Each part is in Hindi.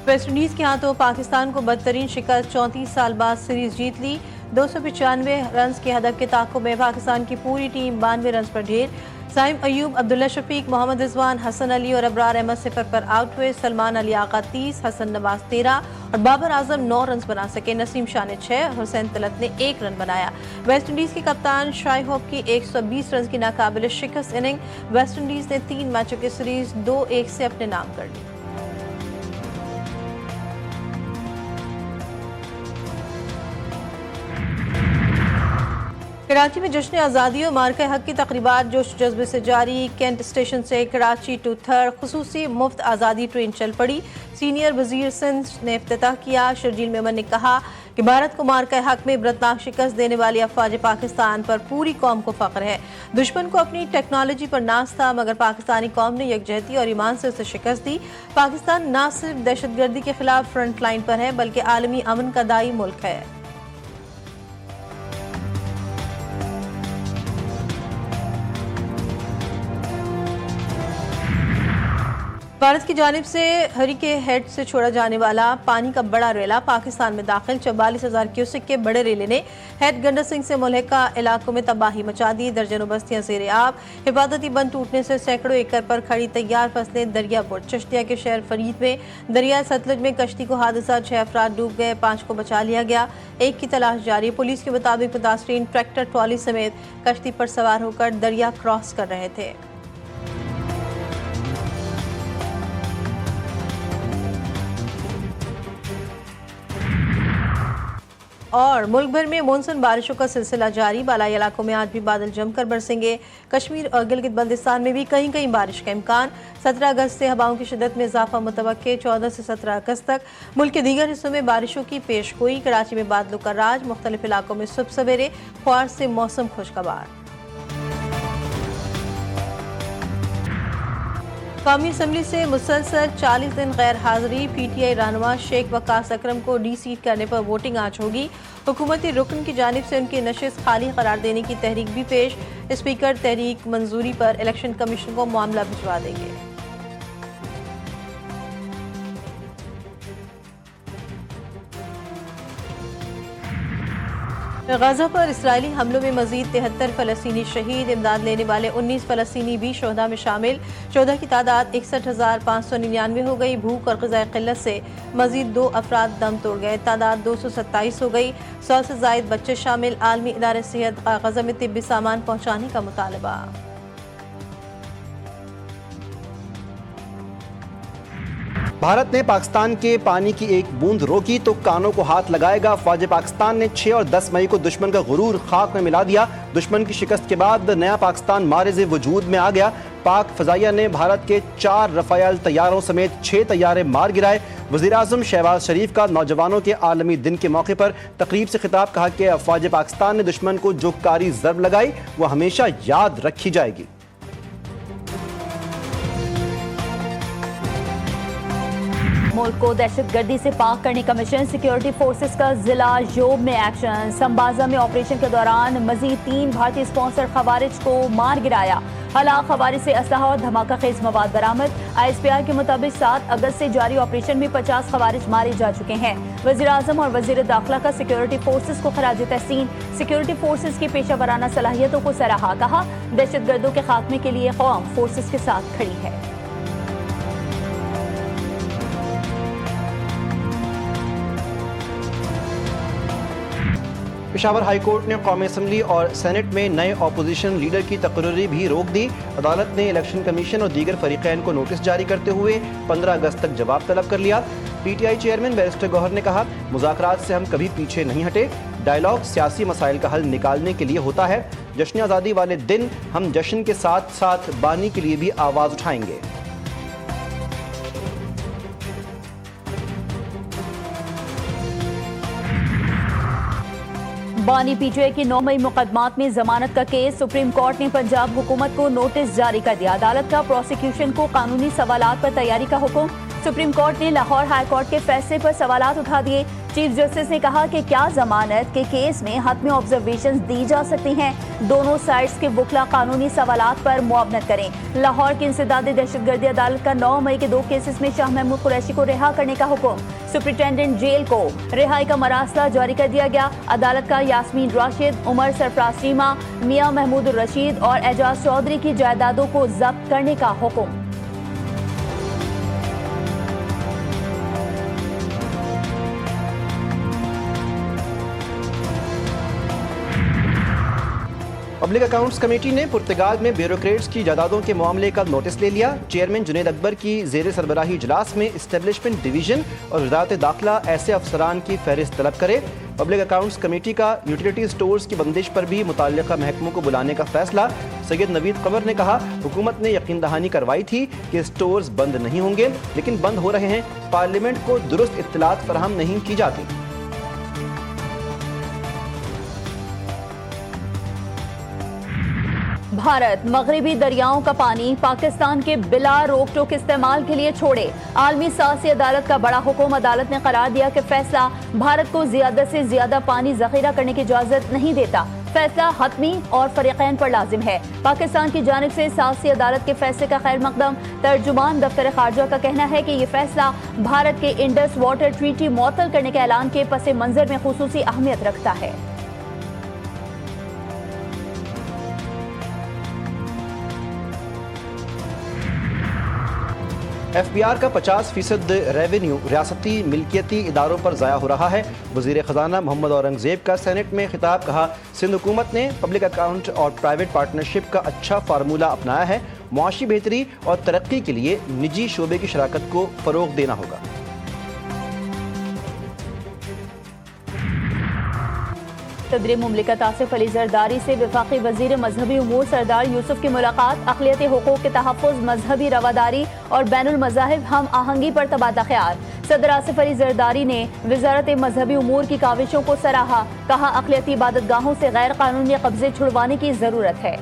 वेस्टइंडीज के हाथों पाकिस्तान को बदतरीन शिकस्त, 34 साल बाद सीरीज जीत ली। 295 रन के हदफ के ताक़ुब में पाकिस्तान की पूरी टीम 92 रन पर ढेर। साइम अयूब, अब्दुल्ला शफीक, मोहम्मद रिजवान, हसन अली और अबरार अहमद 0 पर आउट हुए। सलमान अली आका 30, हसन नवाज 13 और बाबर आजम 9 रन बना सके। नसीम शाह ने 6, हुसैन तलत ने 1 रन बनाया। वेस्टइंडीज के कप्तान शाई होप की 120 रन की नाकाबिल शिकस्त इनिंग। वेस्टइंडीज ने 3 मैचों की सीरीज 2-1 से अपने नाम कर ली। कराची में जश्न आज़ादी और मार्का हक की तकरीबात जोश जज्बे से जारी। कैंट स्टेशन से कराची टू थर खुसूसी मुफ्त आज़ादी ट्रेन चल पड़ी। सीनियर वजीर सिंध ने इफ्तिताह किया। शर्जील मेमन ने कहा कि भारत को मार्का हक में इबरतनाक शिकस्त देने वाली अफवाज पाकिस्तान पर पूरी कौम को फख्र है। दुश्मन को अपनी टेक्नोलॉजी पर नाज था, मगर पाकिस्तानी कौम ने यकजहती और ईमान से उसे शिकस्त दी। पाकिस्तान न सिर्फ दहशतगर्दी के खिलाफ फ्रंट लाइन पर है, बल्कि आलमी अमन का दाई मुल्क है। भारत की जानिब से हरिके हेड से छोड़ा जाने वाला पानी का बड़ा रेला पाकिस्तान में दाखिल। 44,000 क्यूसेक के बड़े रेले ने हेड गंडा सिंह से मुल्हिका इलाकों में तबाही मचा दी। दर्जनों बस्तियां ज़ेरे आब। हिफाजती बंद टूटने से सैकड़ों एकड़ पर खड़ी तैयार फसलें दरिया बुर। चश्तिया के शहर फरीद में दरिया सतलुज में कश्ती को हादसा, 6 अफराद डूब गए, 5 को बचा लिया गया, 1 की तलाश जारी। पुलिस के मुताबिक मुतासरीन ट्रैक्टर ट्रॉली समेत कश्ती पर सवार होकर दरिया क्रॉस कर रहे थे। और मुल्क भर में मानसून बारिशों का सिलसिला जारी। बालाई इलाकों में आज भी बादल जमकर बरसेंगे। कश्मीर और गिलगित बल्तिस्तान में भी कहीं कहीं बारिश का इम्कान। 17 अगस्त से हवाओं की शिद्दत में इजाफा मुतवक्के। 14 से 17 अगस्त तक मुल्क के दीगर हिस्सों में बारिशों की पेशगोई। कराची में बादलों का राज। मुख्तलिफ इलाकों में सुबह सवेरे ख्वार से मौसम खुशगवार। कौमी असम्बली से मुसलसल 40 दिन गैर हाजिरी। PTI रहनुमा शेख वकास अकरम को डी सीट करने पर वोटिंग आज होगी। हुकूमती रुकन की जानिब से उनकी नशिस्त खाली करार देने की तहरीक भी पेश। स्पीकर तहरीक मंजूरी पर इलेक्शन कमीशन को मामला भिजवा देंगे। गाजा पर इसराइली हमलों में मजीद 73 फलस्तीनी शहीद। इमदाद लेने वाले 19 फलस्तीनी भी शोहदा में शामिल। शोहदा की तादाद 61,599 हो गई। भूख और ग़िज़ाई क़िल्लत से मजीद 2 अफराद दम तोड़ गए। तादाद 227 हो गई। 100 से ज़ायद बच्चे शामिल। आलमी इदारे सेहत गाजा में तिब्बी सामान पहुँचाने का मुतालबा। भारत ने पाकिस्तान के पानी की एक बूंद रोकी तो कानों को हाथ लगाएगा। फौज पाकिस्तान ने 6 और 10 मई को दुश्मन का गुरूर खाक में मिला दिया। दुश्मन की शिकस्त के बाद नया पाकिस्तान मारिज़ वजूद में आ गया। पाक फ़ज़ाइया ने भारत के 4 रफ़ायल तैयारों समेत 6 तैयारे मार गिराए। वज़ीर-ए-आज़म शहबाज शरीफ का नौजवानों के आलमी दिन के मौके पर तकरीब से खिताब। कहा कि फौज पाकिस्तान ने दुश्मन को जो कारी ज़रब लगाई वो हमेशा याद रखी जाएगी। मुल्क को दहशतगर्दी से पाक करने का मिशन। सिक्योरिटी फोर्सेस का जिला योब में एक्शन। संबाजा में ऑपरेशन के दौरान मजीद 3 भारतीय स्पॉन्सर खवारिज को मार गिराया। हलाक खवारिज से असलहा और धमाका खेज मवाद बरामद। ISPR के मुताबिक 7 अगस्त से जारी ऑपरेशन में 50 खवारिज मारे जा चुके हैं। वज़ीर-ए-आज़म और वज़ीर दाखिला का सिक्योरिटी फोर्सेस को खराज तहसीन। सिक्योरिटी फोर्सेस की पेशा वराना सलाहियतों को सराहा। कहा दहशतगर्दों के खात्मे के लिए कौम फोर्सेस के साथ खड़ी है। पेशावर हाई कोर्ट ने कौमी असम्बली और सेनेट में नए अपोजिशन लीडर की तकर्री भी रोक दी। अदालत ने इलेक्शन कमीशन और दीगर फरीकैन को नोटिस जारी करते हुए 15 अगस्त तक जवाब तलब कर लिया। PTI चेयरमैन बैरिस्टर गौहर ने कहा मुज़ाकरात से हम कभी पीछे नहीं हटे। डायलॉग सियासी मसाइल का हल निकालने के लिए होता है। जश्न आज़ादी वाले दिन हम जश्न के साथ साथ बानी के लिए भी आवाज़ उठाएंगे। बानी PTI के 9 मई मुकदमात में जमानत का केस। सुप्रीम कोर्ट ने पंजाब हुकूमत को नोटिस जारी कर दिया। अदालत का प्रोसिक्यूशन को कानूनी सवालात पर तैयारी का हुक्म। सुप्रीम कोर्ट ने लाहौर हाई कोर्ट के फैसले पर सवालात उठा दिए। चीफ जस्टिस ने कहा कि क्या जमानत के केस में हतमी ऑब्जर्वेशंस दी जा सकती हैं। दोनों साइड्स के वकला कानूनी सवालात पर मुआवनत करें। लाहौर की इंसदादी दहशतगर्दी अदालत का 9 मई के 2 केसेस में शाह महमूद कुरैशी को रिहा करने का हुक्म। सुप्रिंटेंडेंट जेल को रिहाई का मरासला जारी कर दिया गया। अदालत का यास्मीन राशिद, उमर सरफराज चीमा, मियां महमूद रशीद और एजाज चौधरी की जायदादों को जब्त करने का हुक्म। पब्लिक अकाउंट्स कमेटी ने पुर्तगाल में ब्यूरोक्रेट्स की जायदादों के मामले का नोटिस ले लिया। चेयरमैन जुनैद अकबर की जेर सरबराही इजलास में इस्टेब्लिशमेंट डिवीजन और वजारत दाखिला ऐसे अफसरान की फहरिस्त तलब करे। पब्लिक अकाउंट्स कमेटी का यूटिलिटी स्टोर्स की बंदिश पर भी मुतल्लिका महकमों को बुलाने का फैसला। सैयद नवीद कमर ने कहा, हुकूमत ने यकीन दहानी करवाई थी कि स्टोर्स बंद नहीं होंगे, लेकिन बंद हो रहे हैं। पार्लियामेंट को दुरुस्त इत्तलात फराहम नहीं की जाती। भारत मगरबी दरियाओं का पानी पाकिस्तान के बिला रोक टोक इस्तेमाल के लिए छोड़े। आलमी सासी अदालत का बड़ा हुक्म। अदालत ने करार दिया कि फैसला भारत को ज्यादा से ज्यादा पानी जखीरा करने की इजाजत नहीं देता। फैसला हतमी और फरीकैन पर लाजिम है। पाकिस्तान की जानिब से सासी अदालत के फैसले का खैर मकदम तर्जुमान दफ्तर खारजा का कहना है कि ये फैसला भारत के इंडस वाटर ट्रीटी मुअत्तल करने के ऐलान के पस मंजर में खुसूसी अहमियत रखता है। FBR का 50% रेवेन्यू रियासती मिल्कियती इदारों पर ज़ाया हो रहा है। वज़ीर ख़जाना मोहम्मद औरंगज़ेब का सेनेट में खिताब। कहा, सिंध हुकूमत ने पब्लिक अकाउंट और प्राइवेट पार्टनरशिप का अच्छा फार्मूला अपनाया है। मुआशी बेहतरी और तरक्की के लिए निजी शोबे की शराकत को फ़रोग़ देना होगा। सदर मुमलिकत आसिफ अली जरदारी से वफाकी वजीर मजहबी उमूर सरदार यूसुफ की मुलाकात। अक़लियती हुकूक़ के तहफ़्फ़ुज़, मजहबी रवादारी और बैनुल मज़ाहिब हम आहंगी पर तबादला ख्याल। सदर आसिफ अली जरदारी ने वज़ारत मजहबी उमूर की काविशों को सराहा। कहा, अक़लियती इबादतगाहों से गैर कानूनी कब्जे छुड़वाने की ज़रूरत है।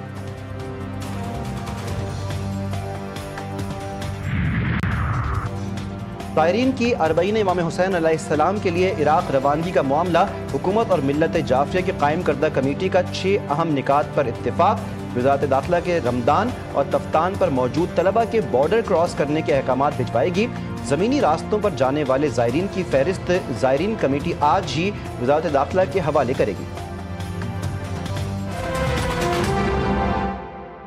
ज़ायरीन की अरबईन इमाम हुसैन अलैहिस्सलाम के लिए इराक़ रवानगी का मामला। हुकूमत और मिल्लत जाफिया की कायम करदा कमेटी का 6 अहम निकात पर इत्तेफाक। वज़ारत दाखिला के रमदान और तफ्तान पर मौजूद तलबा के बॉर्डर क्रॉस करने के अहकामात भिजवाएगी। ज़मीनी रास्तों पर जाने वाले ज़ायरीन की फहरिस्त ज़ायरीन कमेटी आज ही वज़ारत दाखिला के हवाले करेगी।